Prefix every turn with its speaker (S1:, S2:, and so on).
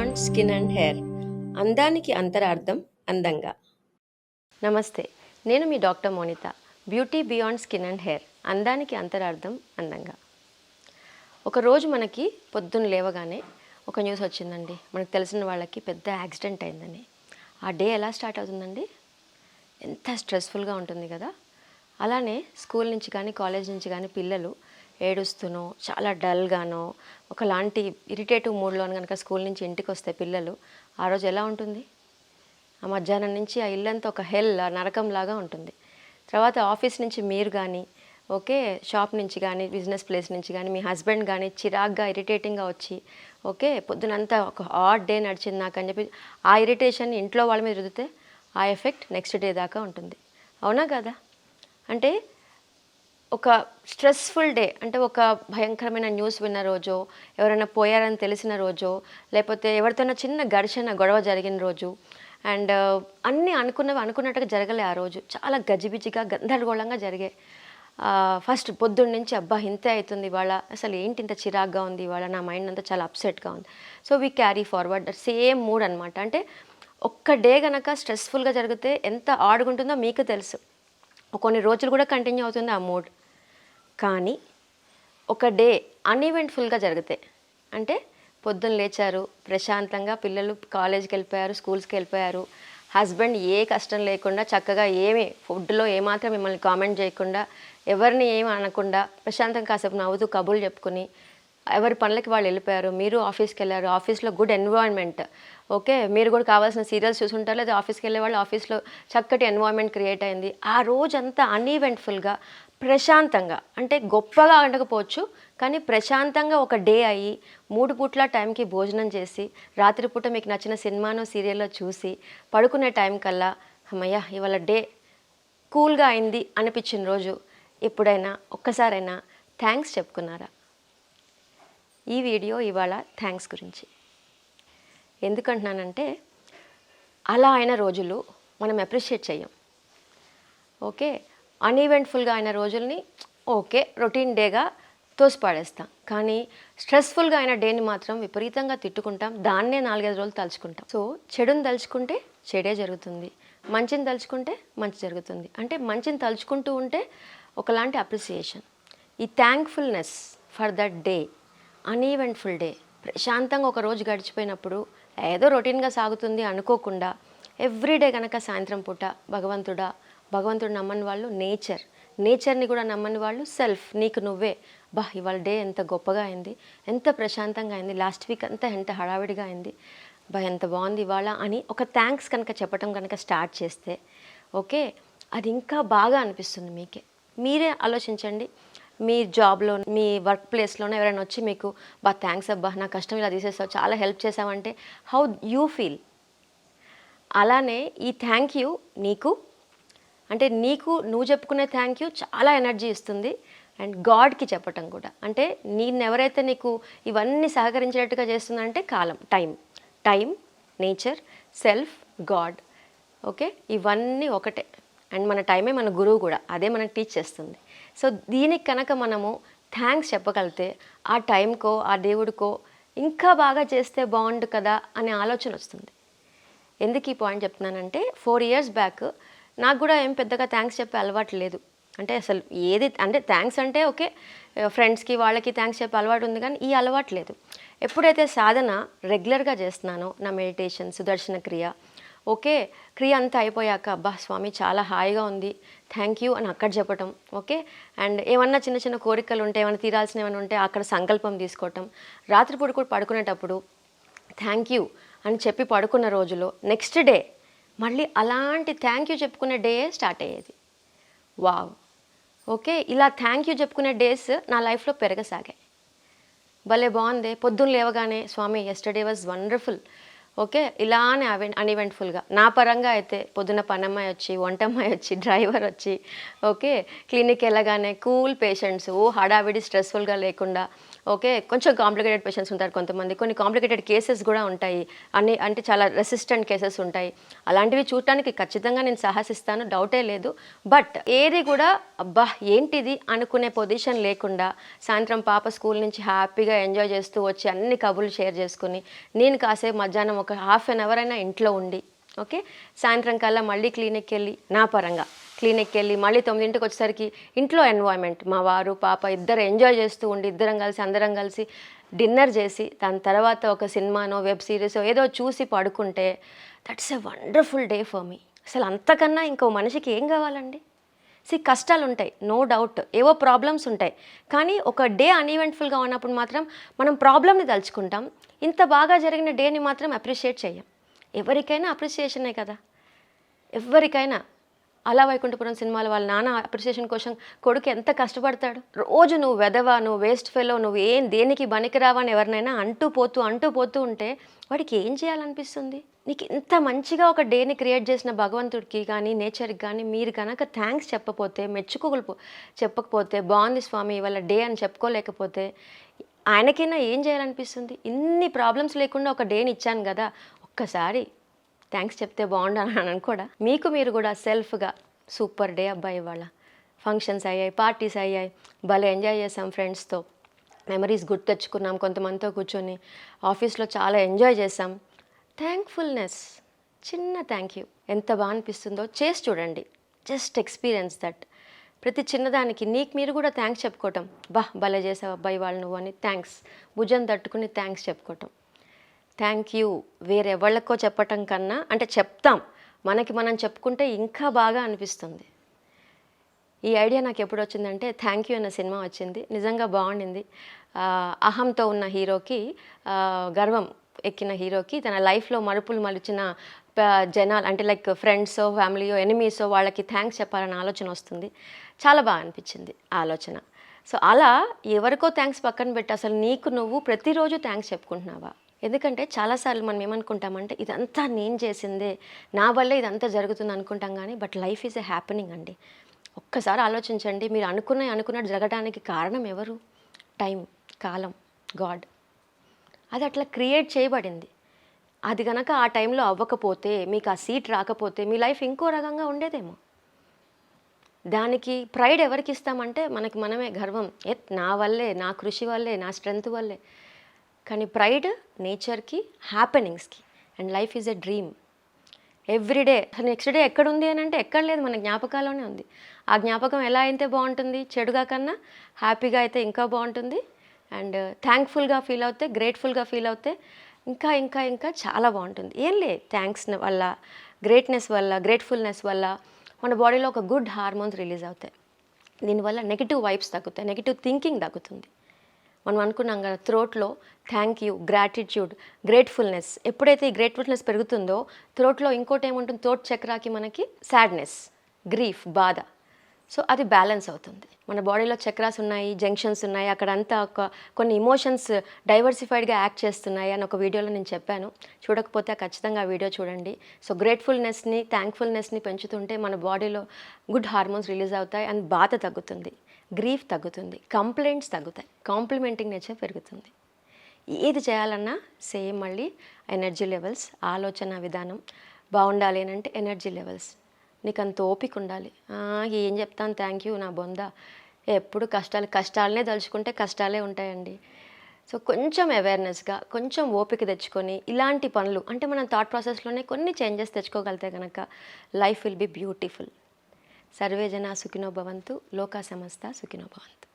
S1: Beyond skin and hair అందానికి అంతరార్థం అందంగా. నమస్తే, నేను మీ doctor Monitha. Beauty beyond skin and hair అందానికి అంతరార్థం అందంగా. ఒకరోజు మనకి పొద్దున్న లేవగానే ఒక న్యూస్ వచ్చిందండి. మనకు తెలిసిన వాళ్ళకి పెద్ద యాక్సిడెంట్ అయిందని. ఆ డే ఎలా స్టార్ట్ అవుతుందండి? ఎంత స్ట్రెస్ఫుల్గా ఉంటుంది కదా. అలానే స్కూల్ నుంచి కానీ కాలేజ్ నుంచి కానీ పిల్లలు ఏడుస్తూనో చాలా డల్గానో ఒకలాంటి ఇరిటేటివ్ మూడ్లోని కనుక స్కూల్ నుంచి ఇంటికి వస్తే పిల్లలు ఆ రోజు ఎలా ఉంటుంది? ఆ మధ్యాహ్నం నుంచి ఆ ఇల్లంతా ఒక హెల్ నరకంలాగా ఉంటుంది. తర్వాత ఆఫీస్ నుంచి మీరు కానీ షాప్ నుంచి కానీ బిజినెస్ ప్లేస్ నుంచి కానీ మీ హస్బెండ్ కానీ చిరాగ్గా ఇరిటేటింగ్గా వచ్చి పొద్దునంతా ఒక హాట్ డే నడిచింది నాకు అని చెప్పి ఆ ఇరిటేషన్ ఇంట్లో వాళ్ళ మీద రుదితే ఆ ఎఫెక్ట్ నెక్స్ట్ డే దాకా ఉంటుంది. అవునా కదా? అంటే ఒక స్ట్రెస్ఫుల్ డే, అంటే ఒక భయంకరమైన న్యూస్ విన్న రోజో, ఎవరైనా పోయారని తెలిసిన రోజో, లేకపోతే ఎవరితోనో చిన్న గొడవ జరిగిన రోజు, అండ్ అన్నీ అనుకున్నట్టుగా జరగలే. ఆ రోజు చాలా గజిబిజిగా గందరగోళంగా జరిగాయి. ఫస్ట్ పొద్దున్న నుంచి అబ్బా ఇంతే అవుతుంది ఇవాళ, అసలు ఏంటి ఇంత చిరాగ్గా ఉంది ఇవాళ, నా మైండ్ అంతా చాలా అప్సెట్గా ఉంది. So we carry forward same mood అనమాట. అంటే ఒక్క డే కనుక స్ట్రెస్ఫుల్గా జరిగితే ఎంత ఆడుకుంటుందో మీకు తెలుసు. కొన్ని రోజులు కూడా కంటిన్యూ అవుతుంది ఆ మూడ్. కానీ ఒక డే అన్ఈవెంట్ఫుల్గా జరిగితే, అంటే పొద్దున్న లేచారు ప్రశాంతంగా, పిల్లలు కాలేజీకి వెళ్ళిపోయారు, స్కూల్స్కి వెళ్ళిపోయారు, హస్బెండ్ ఏ కష్టం లేకుండా చక్కగా ఏమి ఫుడ్లో ఏమాత్రం మిమ్మల్ని కామెంట్ చేయకుండా, ఎవరిని ఏమి అనకుండా ప్రశాంతంగా కాసేపు నవ్వుతూ కబుర్లు చెప్పుకుని ఎవరి పనులకి వాళ్ళు వెళ్ళిపోయారు, మీరు ఆఫీస్కి వెళ్ళారు, ఆఫీస్లో గుడ్ ఎన్విరాన్మెంట్, మీరు కూడా కావాల్సిన సీరియల్స్ చూసుంటారు, లేదా ఆఫీస్కి వెళ్ళే వాళ్ళు ఆఫీస్లో చక్కటి ఎన్విరాన్మెంట్ క్రియేట్ అయింది. ఆ రోజంతా అన్ఈవెంట్ఫుల్గా ప్రశాంతంగా, అంటే గొప్పగా ఉండకపోవచ్చు కానీ ప్రశాంతంగా ఒక డే అయ్యి 3 పూట్ల టైంకి భోజనం చేసి రాత్రిపూట మీకు నచ్చిన సినిమానో సీరియల్లో చూసి పడుకునే టైం కల్లా అమ్మయ్య ఇవాళ డే కూల్గా అయింది అనిపించిన రోజు ఎప్పుడైనా ఒక్కసారైనా థ్యాంక్స్ చెప్పుకున్నారా? ఈ వీడియో ఇవాళ థ్యాంక్స్ గురించి. ఎందుకంటున్నానంటే అలా అయిన రోజులు మనం అప్రిషియేట్ చెయ్యం. అన్ఈవెంట్ఫుల్గా అయిన రోజుల్ని రొటీన్ డేగా తోసిపాడేస్తాం. కానీ స్ట్రెస్ఫుల్గా అయిన డేని మాత్రం విపరీతంగా తిట్టుకుంటాం, దాన్నే 4-5 రోజులు తలుచుకుంటాం. సో చెడుని తలుచుకుంటే చెడే జరుగుతుంది, మంచిని తలుచుకుంటే మంచి జరుగుతుంది. అంటే మంచిని తలుచుకుంటూ ఉంటే ఒకలాంటి అప్రిసియేషన్. ఈ thankfulness for that day, uneventful day, ప్రశాంతంగా ఒక రోజు గడిచిపోయినప్పుడు ఏదో రొటీన్గా సాగుతుంది అనుకోకుండా ఎవ్రీడే కనుక సాయంత్రం పూట భగవంతుడు నమ్మని వాళ్ళు నేచర్ని కూడా నమ్మని వాళ్ళు సెల్ఫ్, నీకు నువ్వే ఇవాళ డే ఎంత గొప్పగా అయింది, ఎంత ప్రశాంతంగా అయింది, లాస్ట్ వీక్ అంతా ఎంత హడావిడిగా అయింది, ఎంత బాగుంది ఇవాళ అని ఒక థ్యాంక్స్ కనుక చెప్పడం కనుక స్టార్ట్ చేస్తే అది ఇంకా బాగా అనిపిస్తుంది. మీరే ఆలోచించండి. మీ జాబ్లో, మీ వర్క్ ప్లేస్లోనే ఎవరైనా వచ్చి మీకు థ్యాంక్స్ అబ్బా, నా కష్టం ఇలా తీసేస్తావు, చాలా హెల్ప్ చేసావంటే హౌ యూ ఫీల్? అలానే ఈ థ్యాంక్ యూ నీకు నువ్వు చెప్పుకునే థ్యాంక్ యూ చాలా ఎనర్జీ ఇస్తుంది. అండ్ గాడ్కి చెప్పటం కూడా, అంటే ఎవరైతే నీకు ఇవన్నీ సహకరించేటట్టుగా చేస్తుందంటే కాలం, టైం, నేచర్, సెల్ఫ్, గాడ్. ఇవన్నీ ఒకటే. అండ్ మన టైమే మన గురువు కూడా, అదే మనకు టీచ్ చేస్తుంది. సో దీనికి కనుక మనము థ్యాంక్స్ చెప్పగలిగితే ఆ టైంకో ఆ దేవుడికో ఇంకా బాగా చేస్తే బాగుండు కదా అనే ఆలోచన వస్తుంది. ఎందుకు ఈ పాయింట్ చెప్తున్నానంటే 4 years బ్యాక్ నాకు కూడా ఏం పెద్దగా థ్యాంక్స్ చెప్పే అలవాటు లేదు. అంటే అసలు అంటే థ్యాంక్స్ అంటే ఫ్రెండ్స్కి వాళ్ళకి థ్యాంక్స్ చెప్పే అలవాటు ఉంది, కానీ ఈ అలవాటు లేదు. ఎప్పుడైతే సాధన రెగ్యులర్గా చేస్తున్నానో, నా మెడిటేషన్, సుదర్శన క్రియ, క్రియ అంతా అయిపోయాక స్వామి చాలా హాయిగా ఉంది, థ్యాంక్ యూ అని అక్కడ చెప్పటం. అండ్ ఏమన్నా చిన్న చిన్న కోరికలు ఉంటే, ఏమైనా తీరాల్సిన ఏమైనా ఉంటే అక్కడ సంకల్పం తీసుకోవటం. రాత్రిపూట కూడా పడుకునేటప్పుడు థ్యాంక్ యూ అని చెప్పి పడుకున్న రోజులో నెక్స్ట్ డే మళ్ళీ అలాంటి థ్యాంక్ యూ చెప్పుకునే డే స్టార్ట్ అయ్యేది. వావ్! ఇలా థ్యాంక్ యూ చెప్పుకునే డేస్ నా లైఫ్లో పెరగసాగాయి. భలే బాగుంది. పొద్దున్న లేవగానే స్వామి ఎస్టర్డే వాజ్ వండర్ఫుల్. ఇలానే అన్ఈవెంట్ఫుల్గా నా పరంగా అయితే పొద్దున పనమ్మాయి వచ్చి, వంటమ్మాయి వచ్చి, డ్రైవర్ వచ్చి, క్లినిక్ వెళ్ళగానే కూల్ పేషెంట్స్, హడావిడి స్ట్రెస్ఫుల్గా లేకుండా ఓకే, కొంచెం కాంప్లికేటెడ్ పేషెంట్స్ ఉంటారు కొంతమంది, కొన్ని కాంప్లికేటెడ్ కేసెస్ కూడా ఉంటాయి, అన్ని అంటే చాలా రెసిస్టెంట్ కేసెస్ ఉంటాయి. అలాంటివి చూడటానికి ఖచ్చితంగా నేను సాహసిస్తాను, డౌటే లేదు. బట్ ఏది కూడా అబ్బా ఏంటిది అనుకునే పొజిషన్ లేకుండా సాయంత్రం పాప స్కూల్ నుంచి హ్యాపీగా ఎంజాయ్ చేస్తూ వచ్చి అన్ని కబుర్లు షేర్ చేసుకుని నేను కాసేపు మధ్యాహ్నం ఒక హాఫ్ అన్ అవర్ అయినా ఇంట్లో ఉండి, ఓకే, సాయంత్రం కల్లా మళ్ళీ క్లినిక్కి వెళ్ళి నా పరంగా క్లినిక్కి వెళ్ళి మళ్ళీ 9ంటికి వచ్చేసరికి ఇంట్లో ఎన్వాయ్మెంట్ మా వారు పాప ఇద్దరు ఎంజాయ్ చేస్తూ ఉండి ఇద్దరం కలిసి అందరం కలిసి డిన్నర్ చేసి దాని తర్వాత ఒక సినిమానో వెబ్ సిరీసో ఏదో చూసి పడుకుంటే that's a wonderful day for me. అసలు అంతకన్నా ఇంకో మనిషికి ఏం కావాలండి? కష్టాలు ఉంటాయి, నో డౌట్, ఏవో ప్రాబ్లమ్స్ ఉంటాయి, కానీ ఒక డే అన్ఈవెంట్ఫుల్గా ఉన్నప్పుడు మాత్రం మనం ప్రాబ్లమ్ని తలుచుకుంటాం, ఇంత బాగా జరిగిన డేని మాత్రం అప్రిషియేట్ చేయం. ఎవరికైనా అప్రిసియేషనే కదా, ఎవరికైనా. అలా వైకుంఠపురం సినిమాలో వాళ్ళ నాన్న అప్రిసియేషన్ కోసం కొడుకు ఎంత కష్టపడతాడు. రోజు నువ్వు వెదవా, నువ్వు వేస్ట్ ఫెలో, నువ్వు ఏం దేనికి పనికిరావని ఎవరినైనా అంటూ పోతూ ఉంటే వాడికి ఏం చేయాలనిపిస్తుంది? నీకు ఇంత మంచిగా ఒక డేని క్రియేట్ చేసిన భగవంతుడికి కానీ నేచర్కి కానీ మీరు కనుక థ్యాంక్స్ చెప్పకపోతే, చెప్పకపోతే, బాగుంది స్వామి ఇవాళ డే అని చెప్పుకోలేకపోతే ఆయనకైనా ఏం చేయాలనిపిస్తుంది? ఇన్ని ప్రాబ్లమ్స్ లేకుండా ఒక డేని ఇచ్చాను కదా, ఒక్కసారి థ్యాంక్స్ చెప్తే బాగుండని అని అనుకోడా? మీకు మీరు కూడా సెల్ఫ్గా సూపర్ డే అబ్బాయి, ఇవాళ ఫంక్షన్స్ అయ్యాయి, పార్టీస్ అయ్యాయి, భలే ఎంజాయ్ చేసాం, ఫ్రెండ్స్తో మెమరీస్ గుర్తు తెచ్చుకున్నాం, కొంతమందితో కూర్చొని ఆఫీస్లో చాలా ఎంజాయ్ చేసాం. థ్యాంక్ఫుల్నెస్, చిన్న థ్యాంక్ యూ ఎంత బాగా అనిపిస్తుందో చేసి చూడండి. Just experience that. ప్రతి చిన్నదానికి నీకు మీరు కూడా థ్యాంక్స్ చెప్పుకోవటం, భలే చేసావు అబ్బాయి వాళ్ళు నువ్వు అని థ్యాంక్స్, భుజం తట్టుకుని థ్యాంక్స్ చెప్పుకోవటం. థ్యాంక్ యూ వేరెవళ్ళకో చెప్పటం కన్నా, అంటే చెప్తాం, మనకి మనం చెప్పుకుంటే ఇంకా బాగా అనిపిస్తుంది. ఈ ఐడియా నాకు ఎప్పుడు వచ్చిందంటే థ్యాంక్ యూ అన్న సినిమా వచ్చింది, నిజంగా బాగుండింది. అహంతో ఉన్న హీరోకి, గర్వం ఎక్కిన హీరోకి తన లైఫ్లో మలుపులు మలిచిన జనాలు, అంటే లైక్ ఫ్రెండ్సో ఫ్యామిలీయో ఎనిమీసో వాళ్ళకి థ్యాంక్స్ చెప్పాలన్న ఆలోచన వస్తుంది. చాలా బాగా అనిపించింది ఆలోచన. సో అలా ఎవరికో థ్యాంక్స్ పక్కన పెట్టి అసలు నీకు నువ్వు ప్రతిరోజు థ్యాంక్స్ చెప్పుకుంటున్నావా? ఎందుకంటే చాలాసార్లు మనం ఏమనుకుంటామంటే ఇదంతా నేను చేసిందే, నా వల్లే ఇదంతా జరుగుతుంది అనుకుంటాం, కానీ but life is a happening అండి. ఒక్కసారి ఆలోచించండి, మీరు అనుకున్నట్టు జరగడానికి కారణం ఎవరు? టైం, కాలం, గాడ్. అది అట్లా క్రియేట్ చేయబడింది. అది కనుక ఆ టైంలో అవ్వకపోతే, మీకు ఆ సీట్ రాకపోతే మీ లైఫ్ ఇంకో రకంగా ఉండేదేమో. దానికి ప్రైడ్ ఎవరికి ఇస్తామంటే మనకి మనమే, గర్వం, నా వల్లే, నా కృషి వల్లే, నా స్ట్రెంగ్త్ వల్లే. కానీ ప్రైడ్ నేచర్కి, హ్యాపెనింగ్స్కి. And life is a dream. Everyday, next day ఎక్కడుంది అని అంటే ఎక్కడ లేదు, మన జ్ఞాపకాల్లోనే ఉంది. ఆ జ్ఞాపకం ఎలా అయితే బాగుంటుంది, చెడుగా కన్నా హ్యాపీగా అయితే ఇంకా బాగుంటుంది. అండ్ థ్యాంక్ఫుల్గా ఫీల్ అవుతే, గ్రేట్ఫుల్గా ఫీల్ అవుతే ఇంకా ఇంకా ఇంకా చాలా బాగుంటుంది. ఏం లే, థ్యాంక్స్ వల్ల, గ్రేట్నెస్ వల్ల, గ్రేట్ఫుల్నెస్ వల్ల మన బాడీలో ఒక గుడ్ హార్మోన్స్ రిలీజ్ అవుతాయి. దీనివల్ల నెగిటివ్ వైబ్స్ తగ్గుతాయి, నెగిటివ్ థింకింగ్ తగ్గుతుంది. మనం అనుకున్నాం కదా, థ్రోట్లో థ్యాంక్ యూ, గ్రాటిట్యూడ్, గ్రేట్ఫుల్నెస్, ఎప్పుడైతే ఈ గ్రేట్ఫుల్నెస్ పెరుగుతుందో థ్రోట్లో ఇంకోటి ఏముంటుంది, థ్రోట్ చక్రాకి మనకి సాడ్నెస్, గ్రీఫ్, బాధ. సో అది బ్యాలెన్స్ అవుతుంది. మన బాడీలో చక్రాస్ ఉన్నాయి, జంక్షన్స్ ఉన్నాయి, అక్కడంతా కొన్ని ఇమోషన్స్ డైవర్సిఫైడ్గా యాక్ట్ చేస్తున్నాయి అని ఒక వీడియోలో నేను చెప్పాను. చూడకపోతే ఖచ్చితంగా ఆ వీడియో చూడండి. సో గ్రేట్ఫుల్నెస్ని, థ్యాంక్ఫుల్నెస్ని పెంచుతుంటే మన బాడీలో గుడ్ హార్మోన్స్ రిలీజ్ అవుతాయి అండ్ బాధ తగ్గుతుంది, గ్రీఫ్ తగ్గుతుంది, కంప్లైంట్స్ తగ్గుతాయి, కాంప్లిమెంటింగ్ నేచర్ పెరుగుతుంది. ఏది చేయాలన్నా సేమ్ మళ్ళీ ఎనర్జీ లెవెల్స్, ఆలోచన విధానం బాగుండాలి అని అంటే ఎనర్జీ లెవెల్స్. నీకు అంత ఓపిక ఉండాలి. ఏం చెప్తాను థ్యాంక్ యూ నా బొంద, ఎప్పుడు కష్టాలనే తలుచుకుంటే కష్టాలే ఉంటాయండి. సో కొంచెం అవేర్నెస్గా, కొంచెం ఓపిక తెచ్చుకొని ఇలాంటి పనులు, అంటే మనం థాట్ ప్రాసెస్లోనే కొన్ని చేంజెస్ తెచ్చుకోగలితే కనుక life will be beautiful. Survey జనా సుఖినో భవంతు, లోకా సమస్త సుఖినో భవంతు.